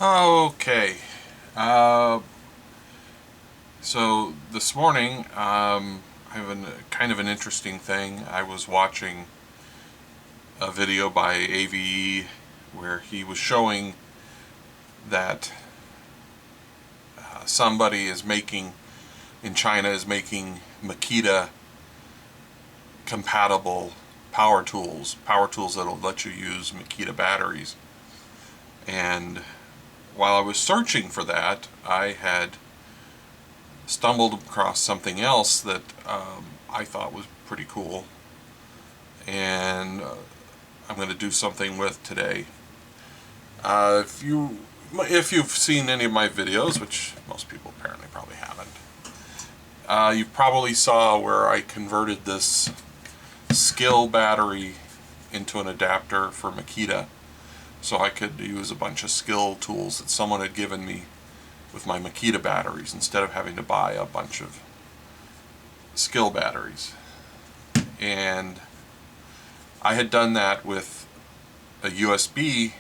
Okay, so this morning I have kind of an interesting thing. I was watching a video by AVE where he was showing that somebody is making, in China, is making Makita compatible power tools that'll let you use Makita batteries. And while I was searching for that, I had stumbled across something else that I thought was pretty cool, and I'm going to do something with today. If you've seen any of my videos, which most people apparently probably haven't, you probably saw where I converted this skill battery into an adapter for Makita, so I could use a bunch of skill tools that someone had given me with my Makita batteries instead of having to buy a bunch of skill batteries. And I had done that with a USB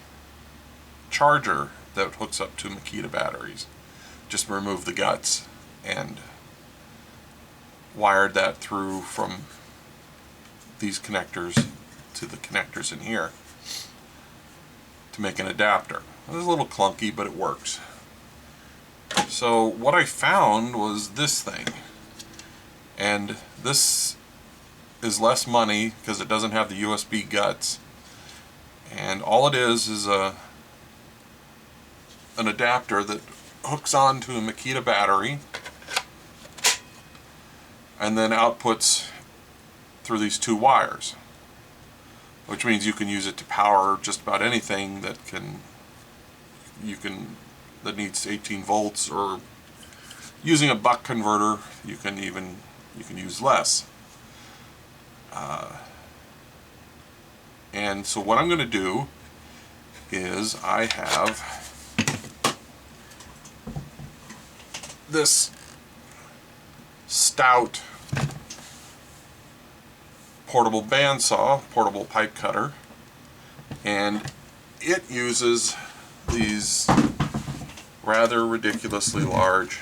charger that hooks up to Makita batteries. Just remove the guts and wired that through from these connectors to the connectors in here to make an adapter. It was a little clunky, but it works. So what I found was this thing, and this is less money because it doesn't have the USB guts, and all it is an adapter that hooks onto a Makita battery and then outputs through these two wires, which means you can use it to power just about anything that needs 18 volts, or using a buck converter you can use less. And so what I'm going to do is I have this Stout Portable bandsaw, portable pipe cutter, and it uses these rather ridiculously large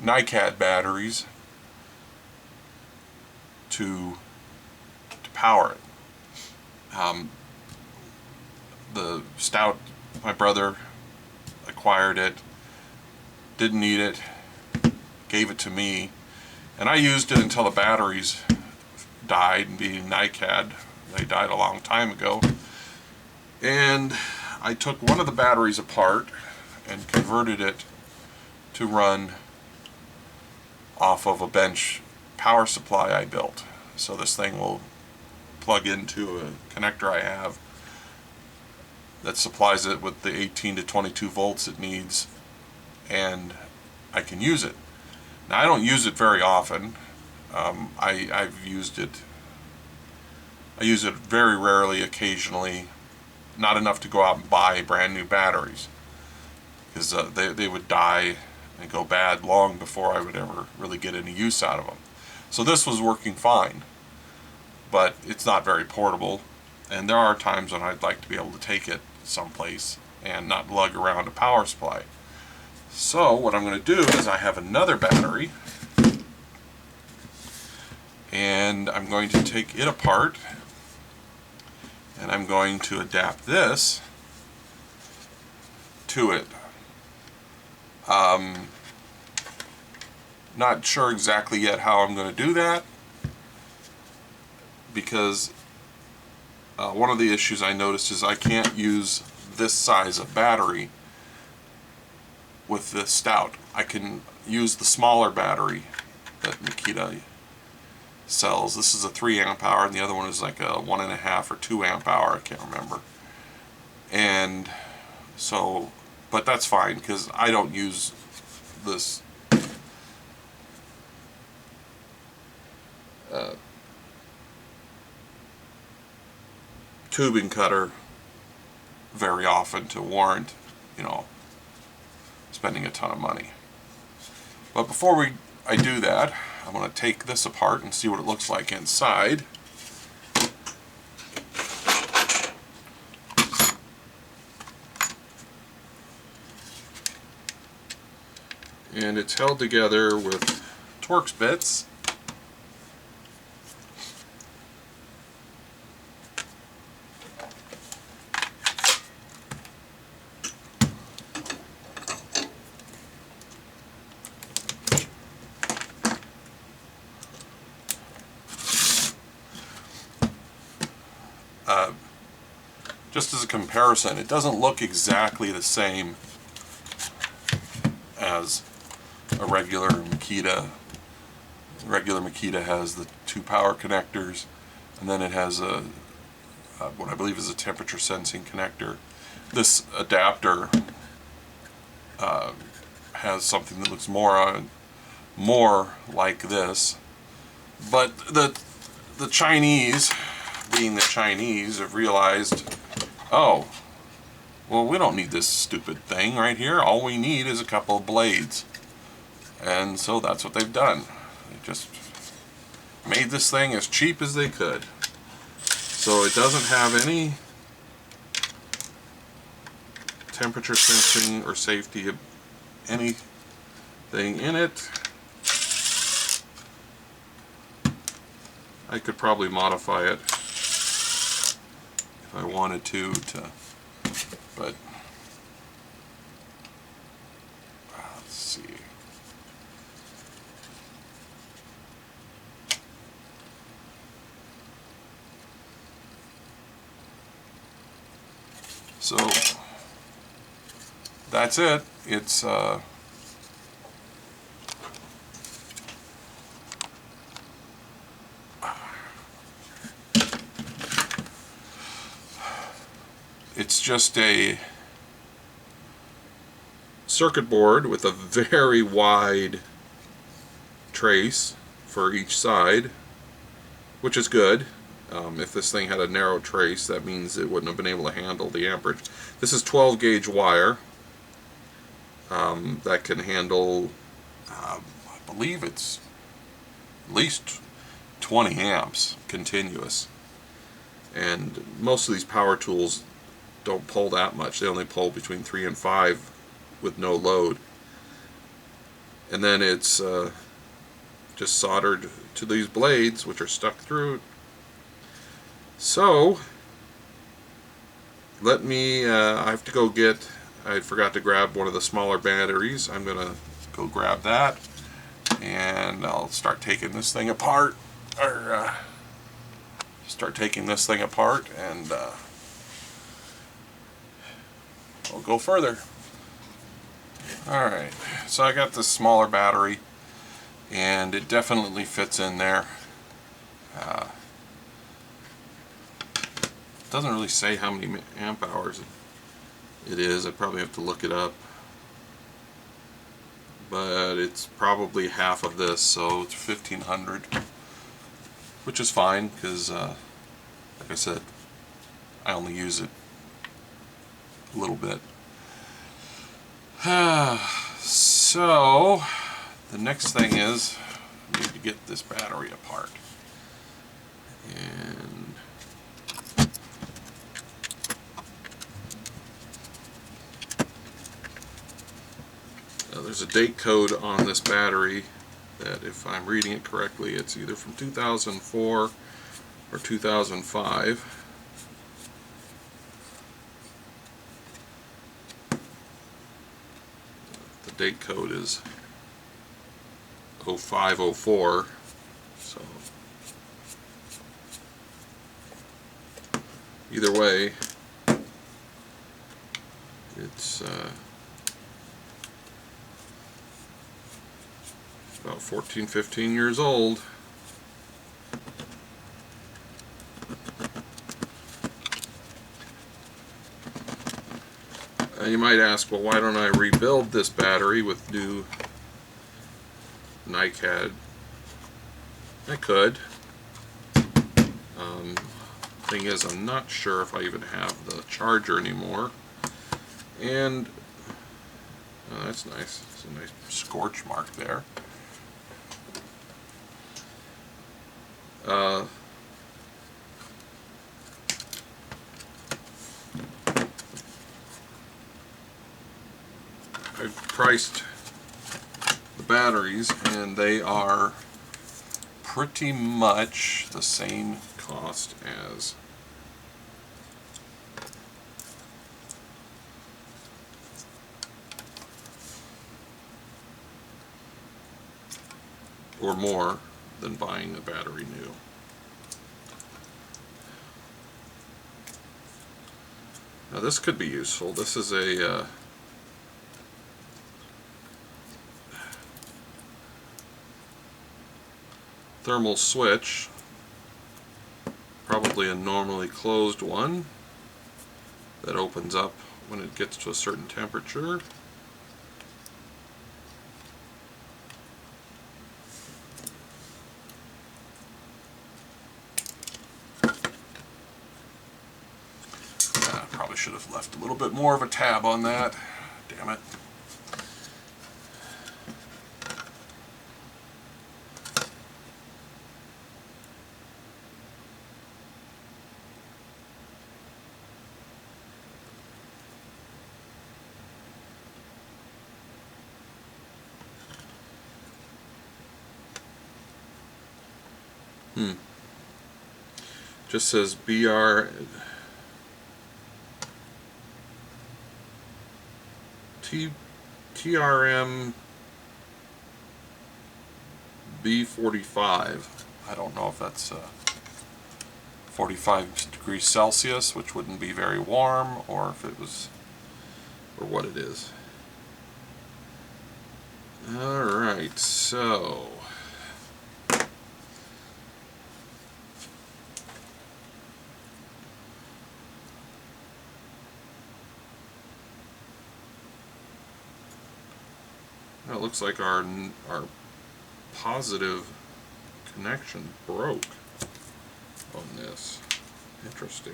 NiCad batteries to power it. The Stout, my brother acquired it, didn't need it, gave it to me, and I used it until the batteries died. And being NiCad, they died a long time ago, and I took one of the batteries apart and converted it to run off of a bench power supply I built. So this thing will plug into a connector I have that supplies it with the 18 to 22 volts it needs, and I can use it. Now I don't use it very often. I use it very rarely, occasionally, not enough to go out and buy brand new batteries, because they would die and go bad long before I would ever really get any use out of them. So this was working fine, but it's not very portable, and there are times when I'd like to be able to take it someplace and not lug around a power supply. So what I'm going to do is I have another battery, and I'm going to take it apart, and I'm going to adapt this to it. Not sure exactly yet how I'm going to do that, because one of the issues I noticed is I can't use this size of battery with the Stout. I can use the smaller battery that Makita sells. This is a 3 amp hour, and the other one is like a 1.5 or 2 amp hour, I can't remember. And so, but that's fine, because I don't use this tubing cutter very often to warrant, spending a ton of money. But before I do that, I'm going to take this apart and see what it looks like inside. and it's held together with Torx bits. Just as a comparison, it doesn't look exactly the same as a regular Makita. Regular Makita has the 2 power connectors, and then it has what I believe is a temperature sensing connector. This adapter has something that looks more like this, but the Chinese, being the Chinese, have realized, oh, well, we don't need this stupid thing right here. All we need is a couple of blades. And so that's what they've done. They just made this thing as cheap as they could. So it doesn't have any temperature sensing or safety of anything in it. I could probably modify it if I wanted to but let's see. So that's it. It's just a circuit board with a very wide trace for each side, which is good. If this thing had a narrow trace, that means it wouldn't have been able to handle the amperage. This is 12 gauge wire that can handle, I believe it's at least 20 amps continuous. And most of these power tools don't pull that much. They only pull between 3 and 5 with no load. And then it's just soldered to these blades, which are stuck through it. So let me, I have to go get, I forgot to grab one of the smaller batteries. I'm gonna go grab that, and I'll start taking this thing apart, or and we'll go further. Alright, so I got this smaller battery, and it definitely fits in there. It doesn't really say how many amp hours it is. I probably have to look it up, but it's probably half of this, so it's 1500, which is fine because like I said, I only use it a little bit. So the next thing is I need to get this battery apart, and there's a date code on this battery that, if I'm reading it correctly, it's either from 2004 or 2005. The date code is 0504, so either way, it's about 14, 15 years old. You might ask, well, why don't I rebuild this battery with new NiCad? I could. Thing is, I'm not sure if I even have the charger anymore. And oh, that's nice. It's a nice scorch mark there. I've priced batteries, and they are pretty much the same cost as or more than buying a battery new. Now this could be useful. This is a thermal switch, probably a normally closed one that opens up when it gets to a certain temperature. Probably should have left a little bit more of a tab on that. Damn it. Just says TRM B45. I don't know if that's 45 degrees Celsius, which wouldn't be very warm, or if it was, or what it is. Alright, so it looks like our positive connection broke on this. Interesting.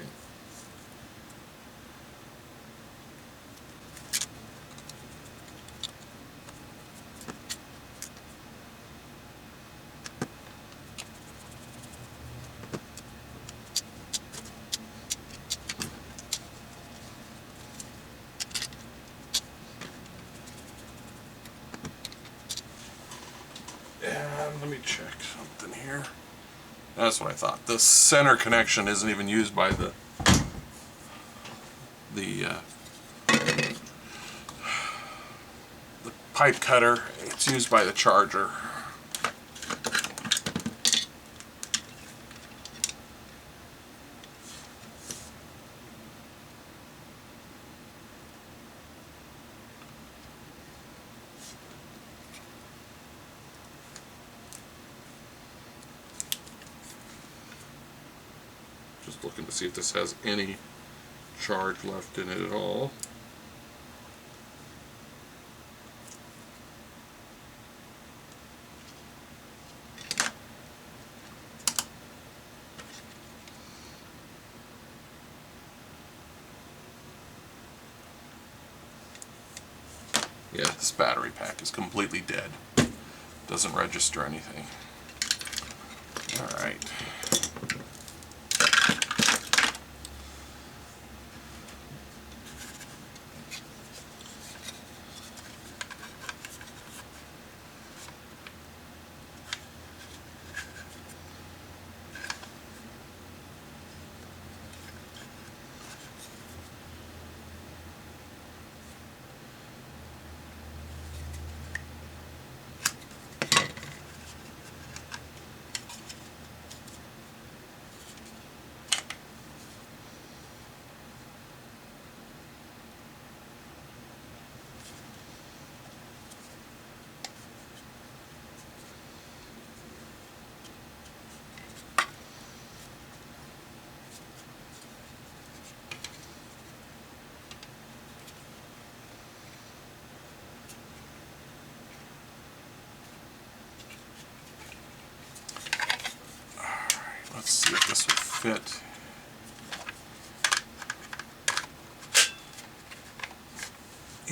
Let me check something here. That's what I thought. The center connection isn't even used by the pipe cutter. It's used by the charger. Just looking to see if this has any charge left in it at all. Yeah, this battery pack is completely dead. Doesn't register anything. Alright. Let's see if this will fit.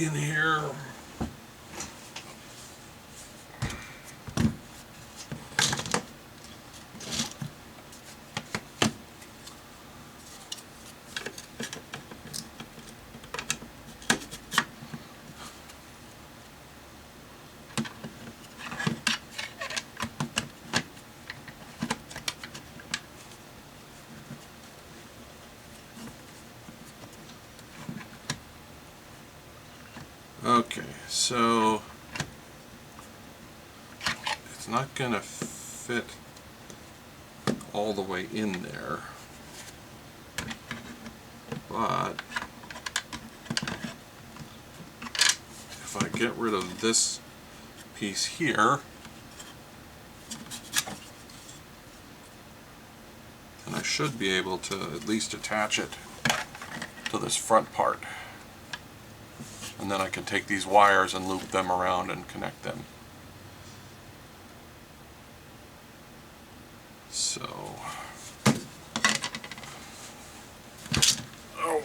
In here. Okay, so it's not going to fit all the way in there, but if I get rid of this piece here, then I should be able to at least attach it to this front part. And then I can take these wires and loop them around and connect them. So, oh.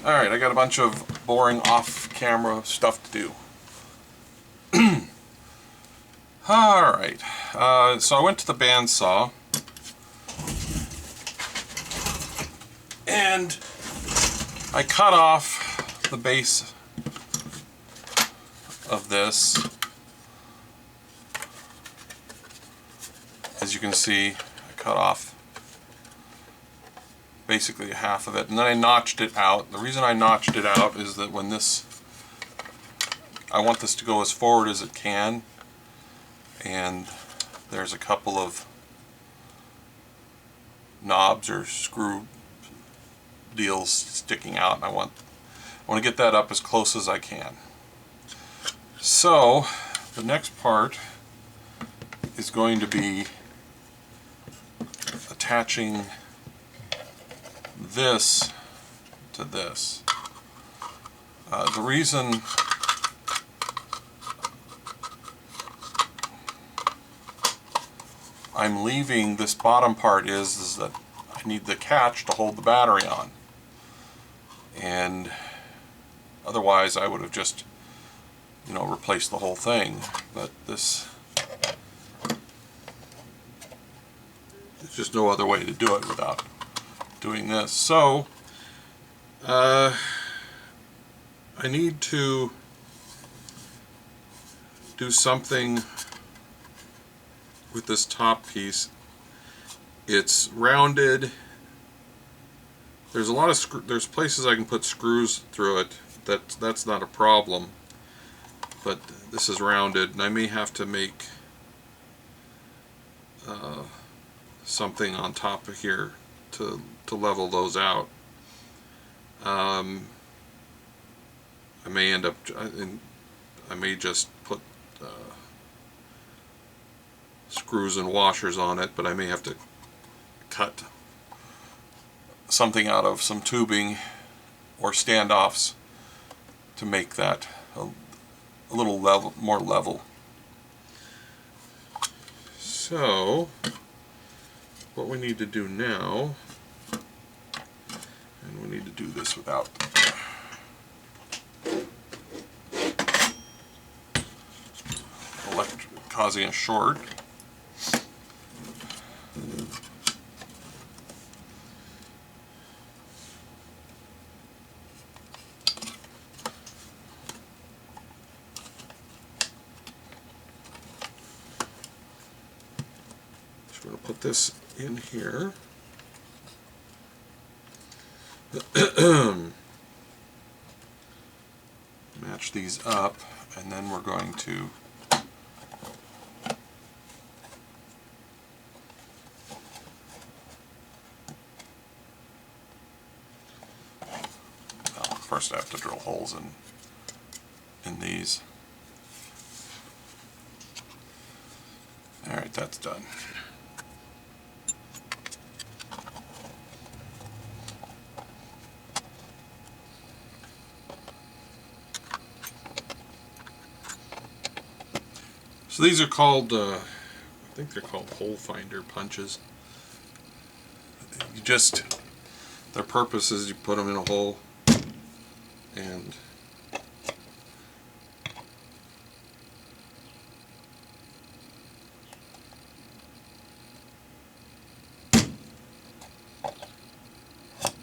Alright, I got a bunch of boring off-camera stuff to do. Alright, so I went to the bandsaw and I cut off the base of this. As you can see, I cut off basically half of it, and then I notched it out. The reason I notched it out is that when this, I want this to go as forward as it can, and there's a couple of knobs or screw deals sticking out, and I want to get that up as close as I can. So the next part is going to be attaching this to this. The reason I'm leaving this bottom part is that I need the catch to hold the battery on. And otherwise I would have just, you know, replaced the whole thing. But this, there's just no other way to do it without doing this. So I need to do something with this top piece. It's rounded. There's a lot of there's places I can put screws through it. That's not a problem. But this is rounded, and I may have to make something on top of here to level those out. I may end up, I may just put screws and washers on it, but I may have to cut something out of some tubing or standoffs to make that a little level, more level. So what we need to do now, and we need to do this without causing a short. Just going to put this in here. Match these up, and then we're going to first I have to drill holes in these. Alright, that's done. So these are called, I think they're called hole finder punches. You just, their purpose is you put them in a hole and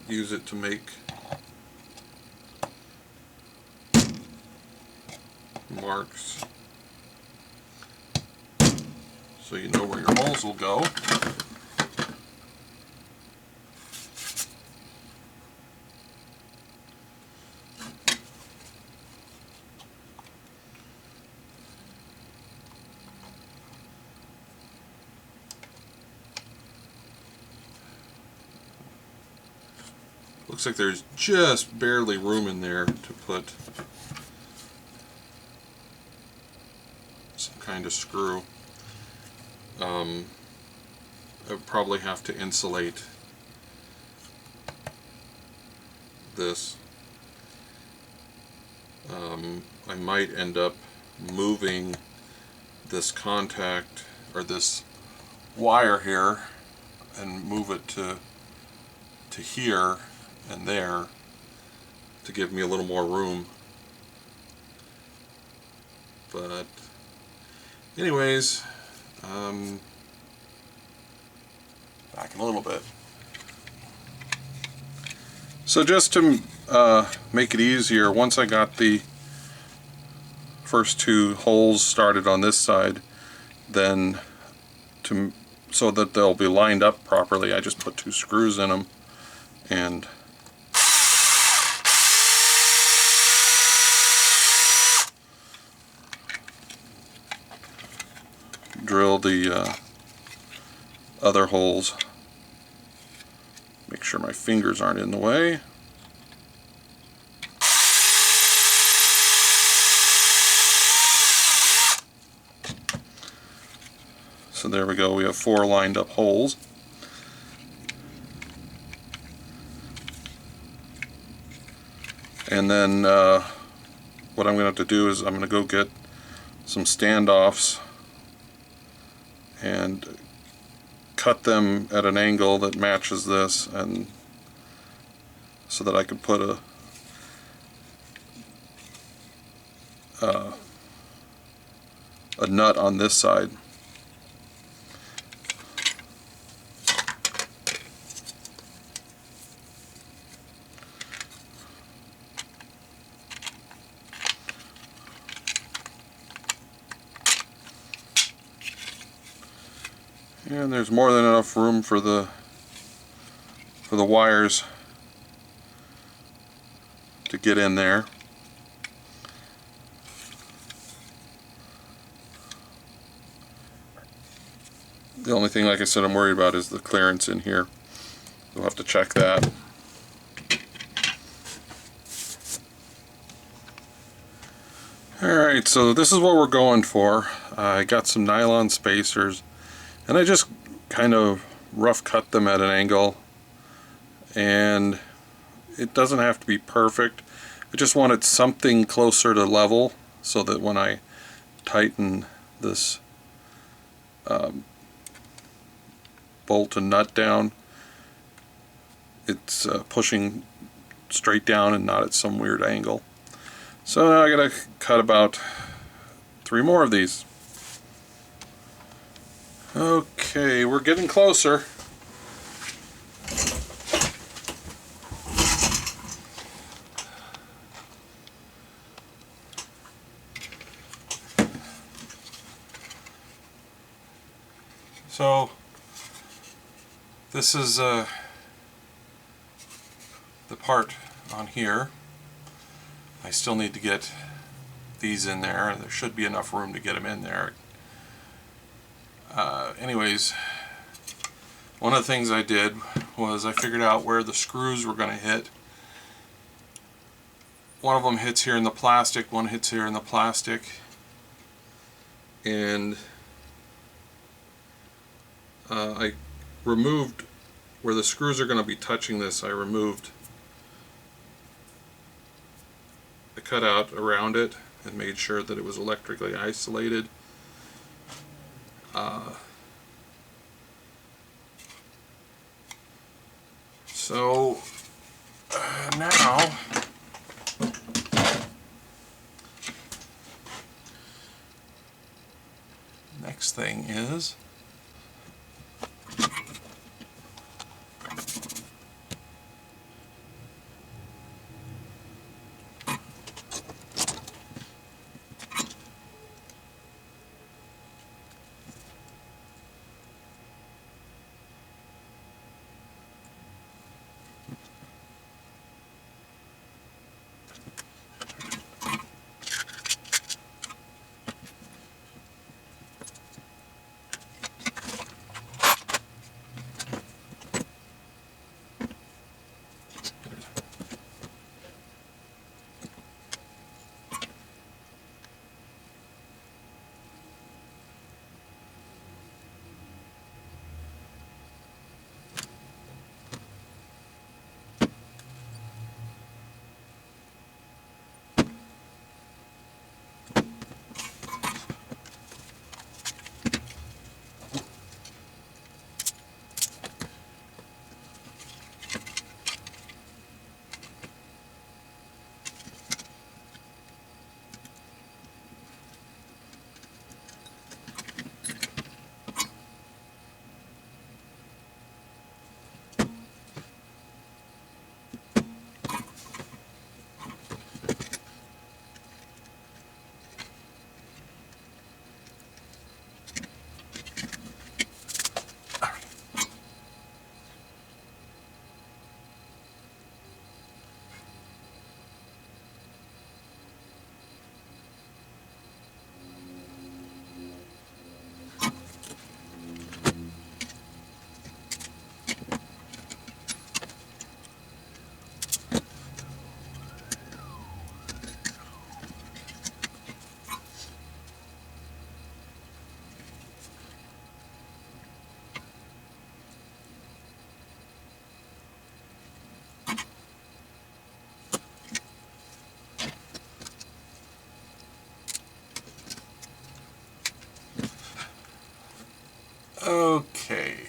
use it to make marks so you know where your holes will go. Looks like there's just barely room in there to put some kind of screw. I would probably have to insulate this. I might end up moving this contact, or this wire here, and move it to here and there to give me a little more room. But anyways, back in a little bit. So just to make it easier, once I got the first two holes started on this side, then so that they'll be lined up properly, I just put 2 screws in them and drill the other holes. Make sure my fingers aren't in the way. So there we go, we have 4 lined up holes. And then what I'm going to have to do is I'm going to go get some standoffs and cut them at an angle that matches this, and so that I could put a nut on this side. And there's more than enough room for the wires to get in there. The only thing, like I said, I'm worried about is the clearance in here. We'll have to check that. Alright, so this is what we're going for. I got some nylon spacers, and I just kind of rough cut them at an angle, and it doesn't have to be perfect. I just wanted something closer to level so that when I tighten this bolt and nut down, it's pushing straight down and not at some weird angle. So now I gotta cut about 3 more of these. Okay, we're getting closer. So this is the part on here. I still need to get these in there. There should be enough room to get them in there. Anyways, one of the things I did was I figured out where the screws were going to hit. One of them hits here in the plastic, one hits here in the plastic, and I removed where the screws are going to be touching this. I removed the cutout around it and made sure that it was electrically isolated. So now next thing is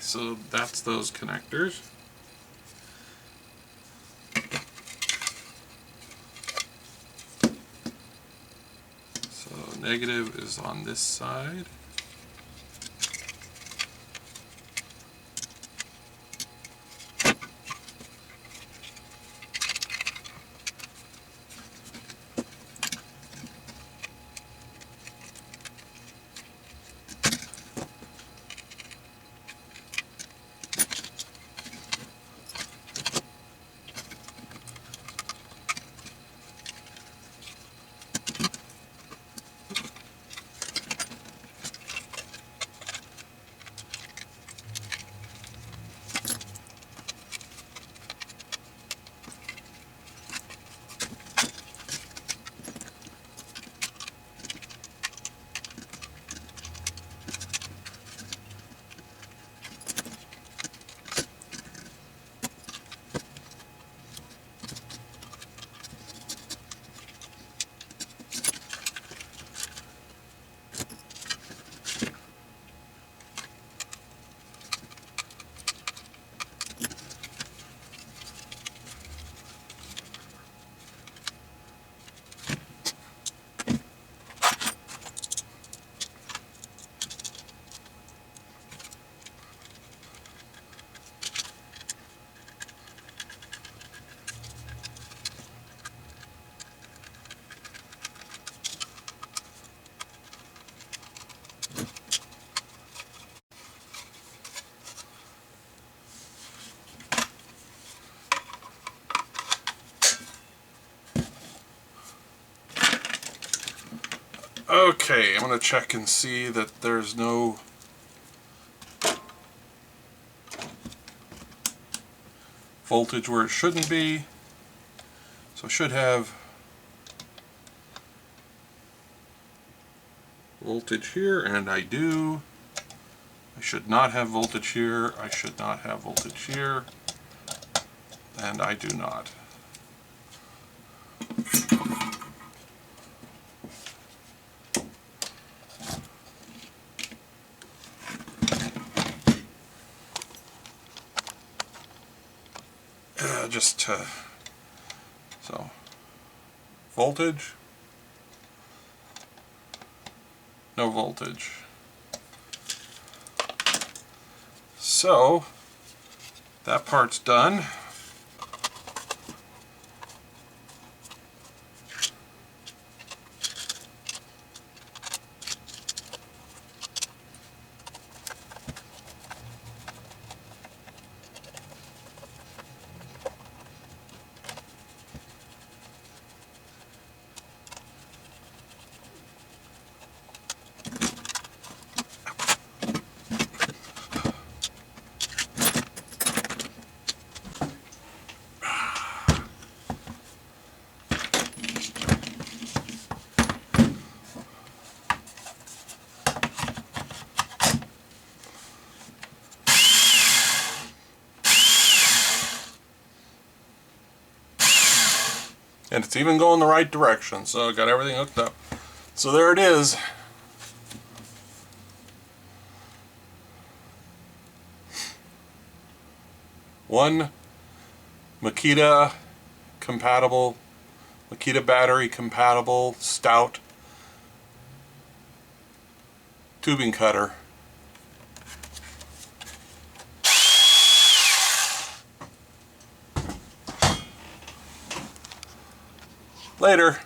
so that's those connectors. So negative is on this side. Okay, I'm going to check and see that there's no voltage where it shouldn't be. So I should have voltage here, and I do. I should not have voltage here. I should not have voltage here. And I do not. So voltage, no voltage. So that part's done. And it's even going the right direction, so I got everything hooked up. So there it is. One Makita compatible, Makita battery compatible, stout tubing cutter. Later.